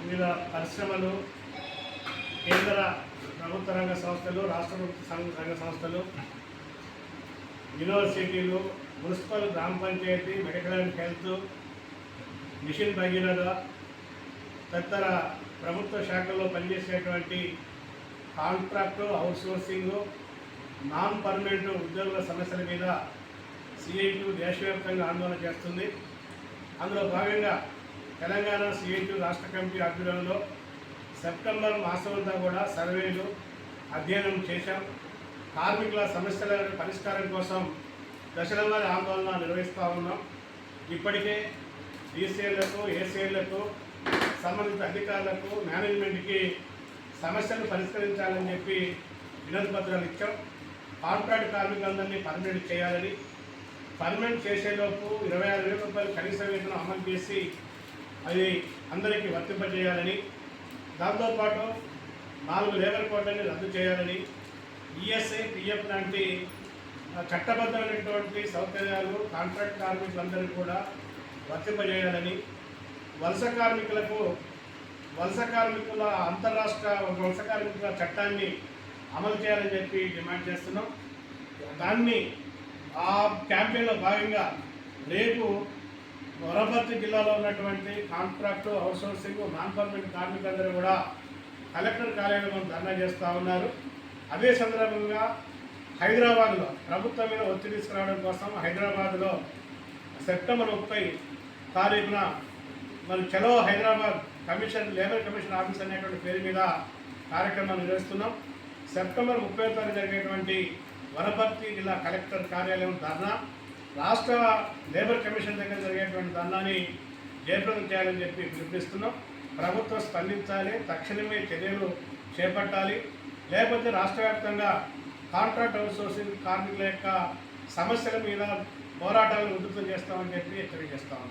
వివిధ పరిశ్రమలు, కేంద్ర ప్రభుత్వ రంగ సంస్థలు, రాష్ట్ర ప్రభుత్వ రంగ సంస్థలు, యూనివర్సిటీలు, మున్సిపల్, గ్రామ panchayat, medical and health, mission Bhagiratha తదితర ప్రభుత్వ శాఖల్లో పనిచేసేటువంటి కాంట్రాక్టు, అవుట్సోర్సింగ్, నాన్ పర్మనెంట్ ఉద్యోగుల సమస్యల మీద సిఐటి దేశవ్యాప్తంగా ఆందోళన చేస్తుంది. అందులో భాగంగా తెలంగాణ సిఐటి రాష్ట్ర కమిటీ ఆధ్వర్యంలో సెప్టెంబర్ మాసమంతా కూడా సర్వేలు, అధ్యయనం చేశాం. కార్మికుల సమస్యల పరిష్కారం కోసం దశలవారీ ఆందోళన నిర్వహిస్తూ ఉన్నాం. ఇప్పటికే డీసీఎల్లకు, ఏసీఎల్లకు, సంబంధిత అధికారులకు, మేనేజ్మెంట్కి సమస్యలు పరిష్కరించాలని చెప్పి వినతి పత్రాలు ఇచ్చాం. కాంట్రాక్ట్ కార్మికులందరినీ పర్మనెంట్ చేయాలని, పర్మనెంట్ చేసేలోపు 26,000 రూపాయలు కనీస వేతనం అమలు చేసి అది అందరికీ వర్తింపజేయాలని, దాంతోపాటు 4 లేబర్ కోడ్లని రద్దు చేయాలని, ఈఎస్ఐ, పిఎఫ్ లాంటి చట్టబద్ధమైనటువంటి సౌకర్యాలు కాంట్రాక్ట్ కార్మికులందరికీ కూడా వర్తింపజేయాలని, వలస కార్మికుల అంతర్రాష్ట్ర వలస కార్మికుల చట్టాన్ని అమలు చేయాలని చెప్పి డిమాండ్ చేస్తున్నాం. దాన్ని ఆ క్యాంపెయిన్లో భాగంగా రేపు వనపర్తి జిల్లాలో ఉన్నటువంటి కాంట్రాక్టు, అవుట్సోర్సింగ్, నాన్ పర్మనెంట్ కార్మికులందరూ కూడా కలెక్టర్ కార్యాలయంలో ధర్నా చేస్తూ ఉన్నారు. అదే సందర్భంగా హైదరాబాద్లో ప్రభుత్వం మీద ఒత్తిడి తీసుకురావడం కోసం హైదరాబాద్లో సెప్టెంబర్ 30 తారీఖున మరి చలో Hyderabad commission, labour commission office అనేటువంటి పేరు మీద కార్యక్రమాలు నిర్వహిస్తున్నాం. సెప్టెంబర్ 30 తారీఖు జరిగేటువంటి వనపర్తి జిల్లా కలెక్టర్ కార్యాలయం ధర్నా, రాష్ట్ర లేబర్ కమిషన్ దగ్గర జరిగేటువంటి ధర్నాని జయప్రదం చేయాలని చెప్పి పిలుపునిస్తున్నాం. ప్రభుత్వం స్పందించాలి, తక్షణమే చర్యలు చేపట్టాలి. లేకపోతే రాష్ట్ర వ్యాప్తంగా కాంట్రాక్ట్ అవుట్సోర్సింగ్ కార్మికుల యొక్క సమస్యల మీద పోరాటాలను ఉధృతం చేస్తామని చెప్పి హెచ్చరిక చేస్తాము.